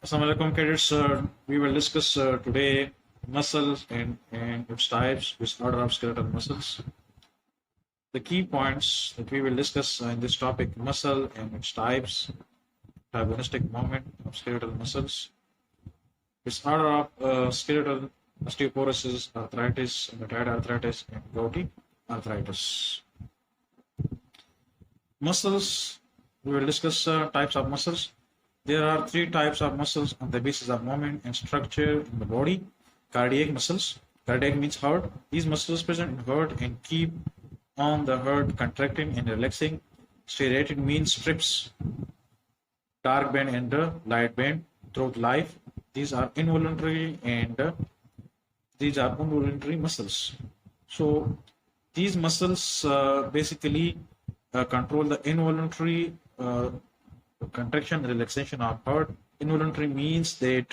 Assalamu alaikum cadets. We will discuss today muscles and its types, which order of skeletal muscles. The key points that we will discuss in this topic: muscle and its types, agonistic movement of skeletal muscles, its order of skeletal osteoporosis, arthritis, rheumatoid arthritis, and gouty arthritis. Muscles. We will discuss types of muscles. There are three types of muscles on the basis of movement and structure in the body. Cardiac muscles. Cardiac means heart. These muscles present in heart and keep on the heart contracting and relaxing. Striated means strips, dark band and light band throughout life. These are involuntary and these are involuntary muscles. So these muscles basically control the involuntary contraction and relaxation of heart. Involuntary means that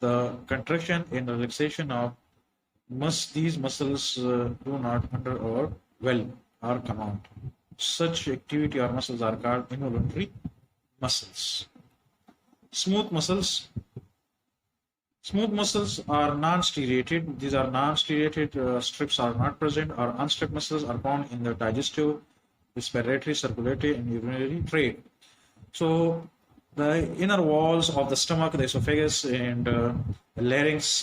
the contraction and relaxation of these muscles do not under our will or command. Such activity or muscles are called involuntary muscles. Smooth muscles. Smooth muscles are non-striated. These are non-striated strips are not present, or unstripped muscles are found in the digestive, respiratory, circulatory, and urinary tract. So the inner walls of the stomach, the esophagus, and larynx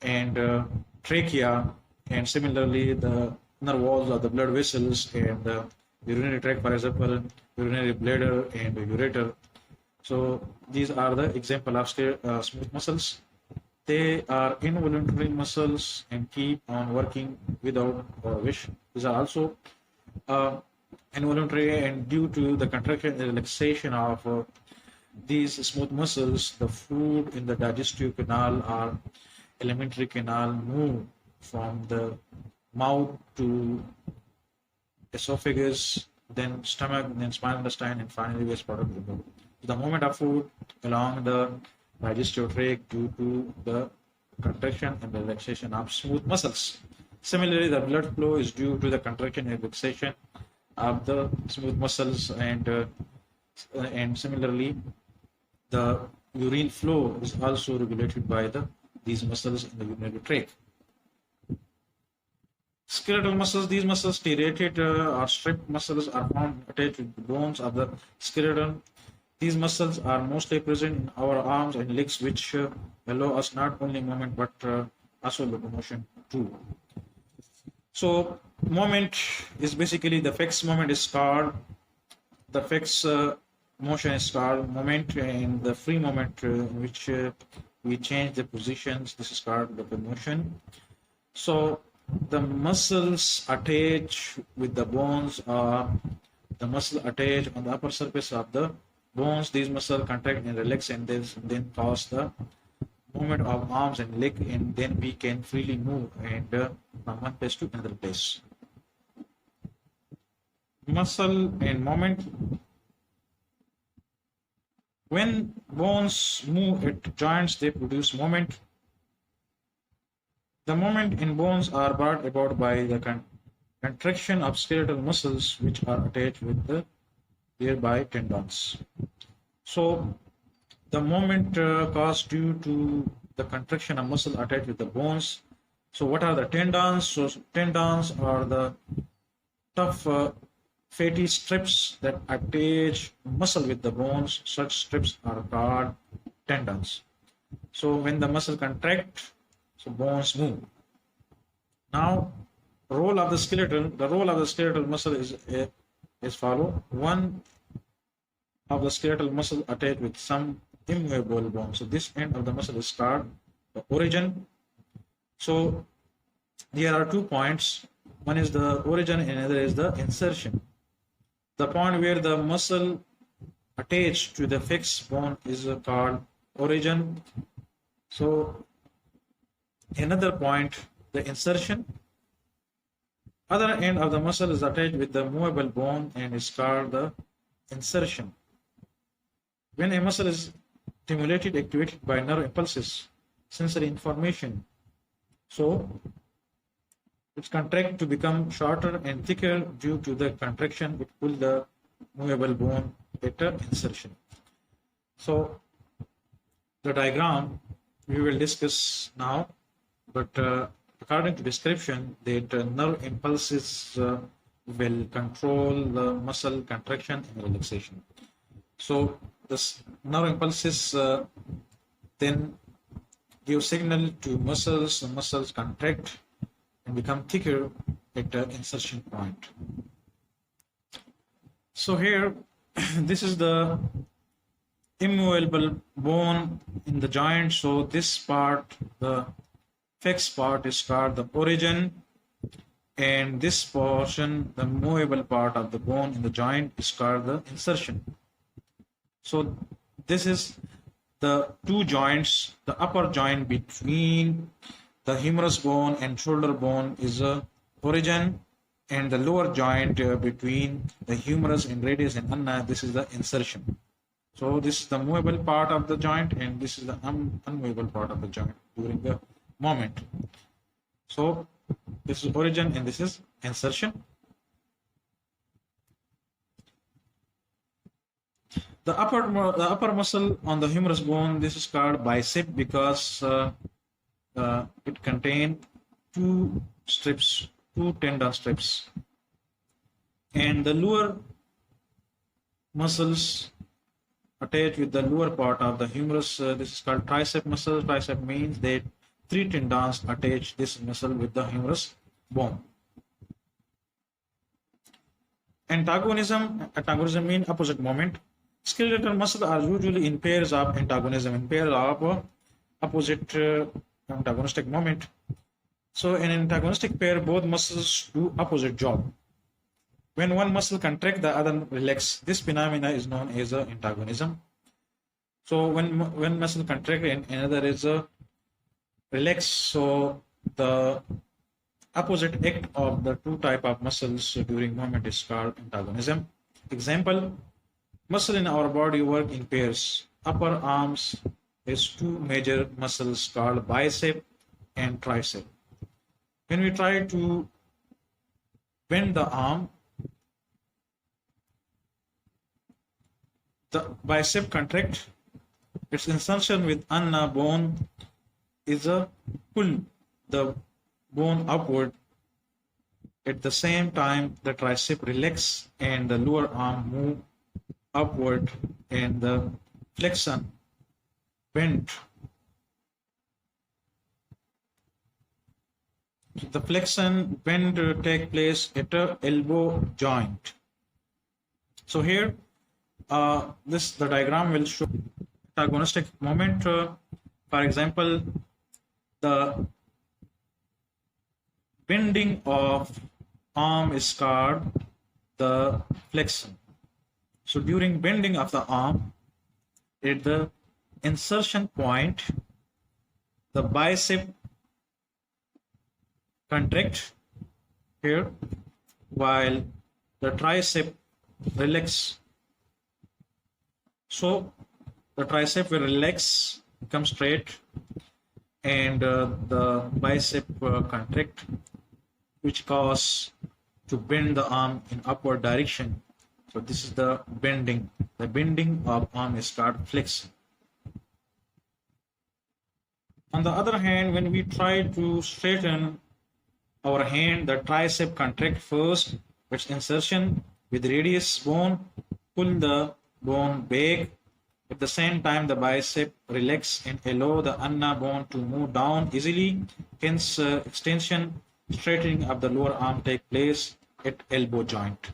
and trachea, and similarly the inner walls of the blood vessels and the urinary tract, for example, urinary bladder and ureter. So these are the example of smooth muscles. They are involuntary muscles and keep on working without our wish. These are also involuntary, and due to the contraction and relaxation of these smooth muscles, the food in the digestive canal or alimentary canal move from the mouth to esophagus, then stomach, then small intestine, and finally waste product removed. The movement of food along the digestive tract due to the contraction and relaxation of smooth muscles. Similarly, the blood flow is due to the contraction and relaxation of the smooth muscles, and similarly, the urine flow is also regulated by these muscles in the urinary tract. Skeletal muscles. These muscles, striated or stripped muscles, are found attached to the bones of the skeleton. These muscles are mostly present in our arms and legs, which allow us not only movement but also locomotion too. So movement is basically the fixed movement is called the fixed motion is called movement, and the free movement in which we change the positions, this is called the motion. So the muscles attach with the bones, or the muscle attach on the upper surface of the bones. These muscles contract and relax, and then cause the movement of arms and leg, and then we can freely move and from one place to another place. Muscle and movement. When bones move at joints, they produce movement. The movement in bones are brought about by the contraction of skeletal muscles, which are attached with the thereby tendons. So the movement caused due to the contraction of muscle attached with the bones. So what are the tendons? So tendons are the tough fatty strips that attach muscle with the bones. Such strips are called tendons. So when the muscle contract, so bones move. Now, role of the skeletal. The role of the skeletal muscle is as follow. One of the skeletal muscle attached with some immovable bone. So this end of the muscle is called the origin. So there are 2 points. One is the origin and another is the insertion. The point where the muscle attached to the fixed bone is called origin. So another point, the insertion. Other end of the muscle is attached with the movable bone and is called the insertion. When a muscle is stimulated, activated by nerve impulses, sensory information, so it contracts to become shorter and thicker. Due to the contraction, it pulls the movable bone at insertion. So The diagram we will discuss now, but according to description, that nerve impulses will control the muscle contraction and relaxation. So this nerve impulses then give signal to muscles, the muscles contract and become thicker at the insertion point. So here, this is the immovable bone in the joint. So this part, the fixed part, is called the origin, and this portion, the movable part of the bone in the joint, is called the insertion. So this is the two joints. The upper joint between the humerus bone and shoulder bone is a origin, and the lower joint between the humerus and radius and ulna, this is the insertion. So this is the movable part of the joint, and this is the unmovable part of the joint during the movement. So this is origin and this is insertion. The upper muscle on the humerus bone, this is called bicep because it contains two strips, two tendon strips, and the lower muscles attached with the lower part of the humerus. This is called tricep muscle. Tricep means that three tendons attach this muscle with the humerus bone. Antagonism means opposite moment. Skeletal muscles are usually in pairs of antagonism, in pairs of opposite antagonistic moment. So in antagonistic pair, both muscles do opposite job. When one muscle contract, the other relax. This phenomena is known as antagonism. So when muscle contract and another is relax, so the opposite act of the two type of muscles during movement is called antagonism. Example, muscle in our body work in pairs. Upper arms has two major muscles called bicep and tricep. When we try to bend the arm, the bicep contract. Its insertion with ulna bone is a pull the bone upward. At the same time, the tricep relax and the lower arm move upward, and the flexion bend. The flexion bend take place at the elbow joint. So here, the diagram will show antagonistic moment. For example, the bending of arm is called the flexion. So during bending of the arm, at the insertion point, the bicep contract here, while the tricep relax. So the tricep will relax, come straight, and the bicep contract, which cause to bend the arm in upward direction. So this is the bending. The bending of arm is called flexion. On the other hand, when we try to straighten our hand, the tricep contract first, its insertion with radius bone, pull the bone back. At the same time, the bicep relax and allow the ulna bone to move down easily. Hence, extension, straightening of the lower arm take place at elbow joint.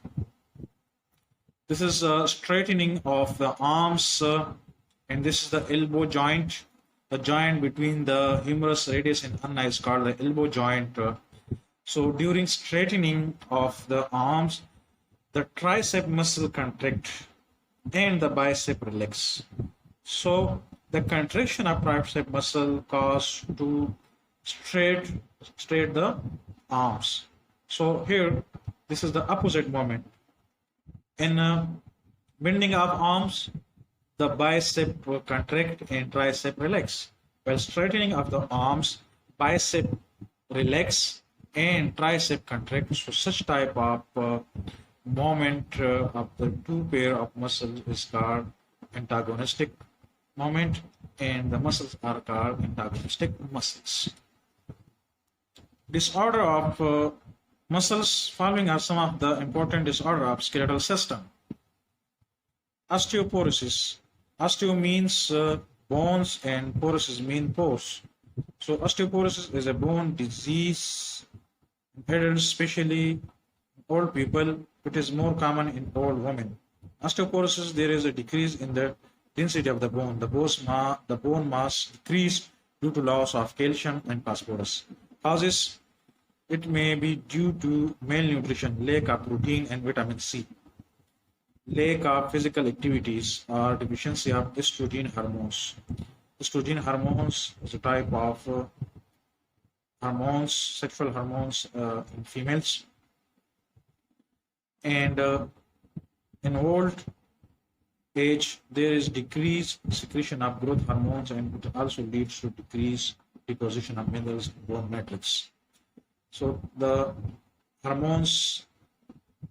This is straightening of the arms, and this is the elbow joint. The joint between the humerus, radius, and ulna is called the elbow joint. So during straightening of the arms, the tricep muscle contract and the bicep relax. So the contraction of tricep muscle cause to straight the arms. So here, this is the opposite moment. In bending of arms, the bicep contract and tricep relax. While straightening of the arms, bicep relax and tricep contract. So such type of moment of the two pair of muscles is called antagonistic movement, and the muscles are called antagonistic muscles. Disorder of muscles. Following are some of the important disorder of skeletal system. Osteoporosis. Osteo means bones and porosis mean pores. So osteoporosis is a bone disease in adults, especially old people. It is more common in old women. Osteoporosis, there is a decrease in the density of the bone. The bone mass decrease due to loss of calcium and phosphorus. Causes, it may be due to malnutrition, lack of protein and vitamin C, lack of physical activities, or deficiency of estrogen hormones. Estrogen hormones is a type of hormones, sexual hormones in females. And in old age, there is decreased secretion of growth hormones, and it also leads to decreased deposition of minerals in bone matrix. So the hormones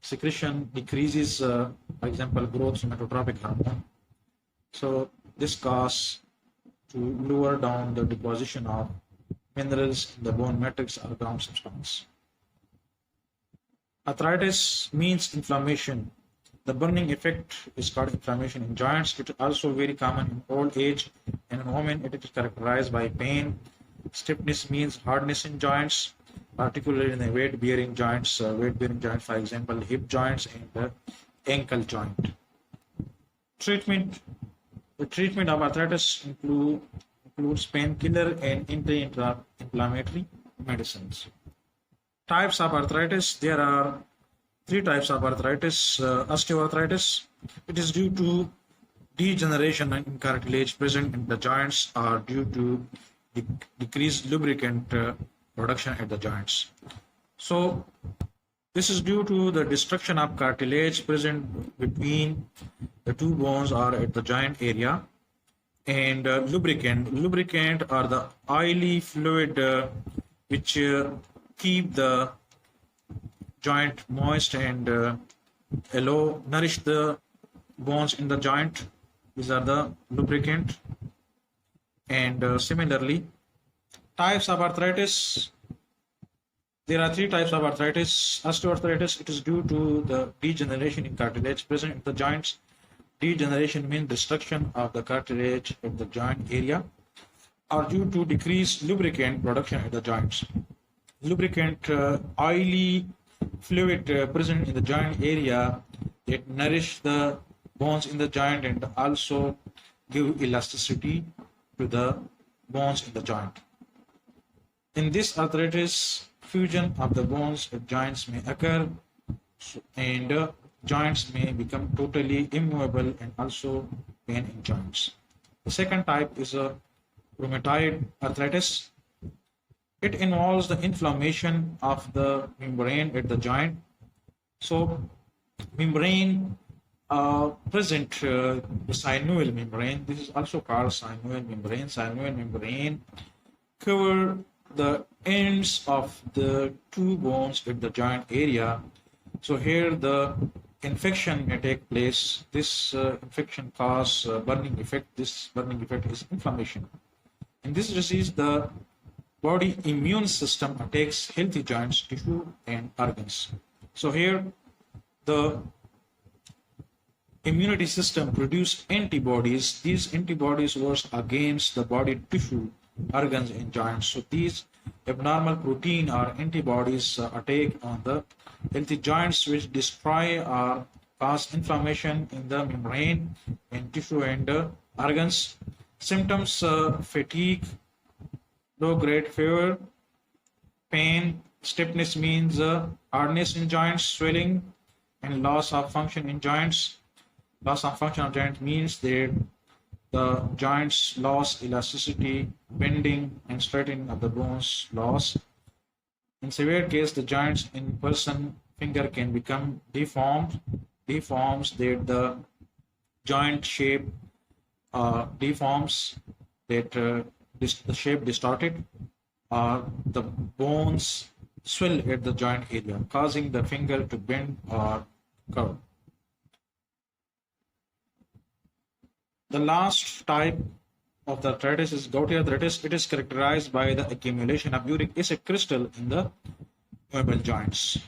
secretion decreases, for example, growth somatotropic hormone. So this causes to lower down the deposition of minerals in the bone matrix or ground substance. Arthritis means inflammation. The burning effect is called inflammation in joints. It is also very common in old age, and in women it is characterized by pain. Stiffness means hardness in joints, particularly in the weight-bearing joints, for example, hip joints and the ankle joint. Treatment. The treatment of arthritis includes painkiller and anti-inflammatory medicines. Types of arthritis. There are three types of arthritis. Osteoarthritis. It is due to degeneration in cartilage present in the joints or due to decreased lubricant production at the joints. So this is due to the destruction of cartilage present between the two bones or at the joint area, and lubricant are the oily fluid which keep the joint moist and nourish the bones in the joint. These are the lubricant. And similarly, types of arthritis. There are three types of arthritis. Osteoarthritis, it is due to the degeneration in cartilage present in the joints. Degeneration means destruction of the cartilage at the joint area, or due to decreased lubricant production at the joints. Lubricant, oily fluid present in the joint area that nourish the bones in the joint and also give elasticity to the bones in the joint. In this arthritis, fusion of the bones at joints may occur, and joints may become totally immovable and also pain in joints. The second type is a rheumatoid arthritis. It involves the inflammation of the membrane at the joint. So membrane present the synovial membrane. This is also called synovial membrane. Synovial membrane cover the ends of the two bones at the joint area. So here the infection may take place. This infection causes burning effect. This burning effect is inflammation. In this disease, the body immune system attacks healthy joints, tissue, and organs. So here the immunity system produce antibodies. These antibodies work against the body tissue, organs, and joints. So these abnormal protein or antibodies attack on the healthy joints, which destroy or cause inflammation in the membrane and tissue and organs. Symptoms: fatigue, low-grade fever, pain. Stiffness means hardness in joints, swelling, and loss of function in joints. Loss of function of joint means that the joints loss elasticity, bending and straightening of the bones loss. In severe case, the joints in person finger can become deforms that the joint shape deforms, that the shape distorted, the bones swell at the joint area, causing the finger to bend or curve. The last type of the arthritis is gouty arthritis. It is characterized by the accumulation of uric acid crystal in the humeral joints.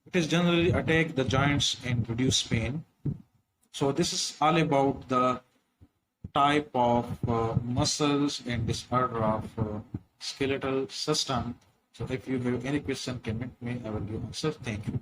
It is generally attack the joints and reduce pain. So this is all about the type of muscles and disorder of skeletal system. So if you have any question, comment me. I will give answer. Thank you.